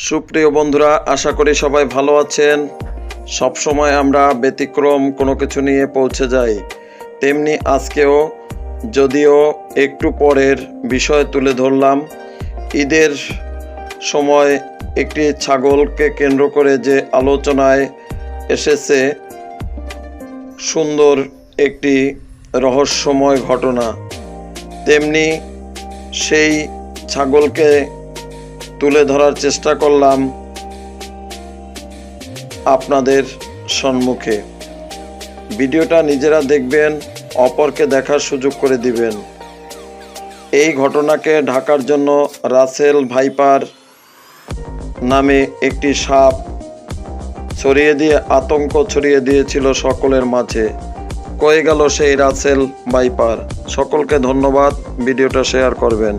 সুপ্রিয় বন্ধুরা, আশা করি সবাই ভালো আছেন। সব সময় আমরা ব্যতিক্রম কোনো কিছু নিয়ে পৌঁছে যাই, তেমনি আজকেও যদিও একটু পরের বিষয় তুলে ধরলাম। ঈদের সময় একটি ছাগলকে কেন্দ্র করে যে আলোচনায় এসেছে, সুন্দর একটি রহস্যময় ঘটনা, তেমনি সেই ছাগলকে তুলে ধরার চেষ্টা করলাম আপনাদের সম্মুখে। ভিডিওটা নিজেরা দেখবেন, অপরকে দেখার সুযোগ করে দিবেন। এই ঘটনাকে ঢাকার জন্য রাসেল ভাইপার নামে একটি সাপ ছড়িয়ে দিয়ে আতঙ্ক ছড়িয়ে দিয়েছিল সকলের মাঝে। কয়ে গেল সেই রাসেল ভাইপার? সকলকে ধন্যবাদ, ভিডিওটা শেয়ার করবেন।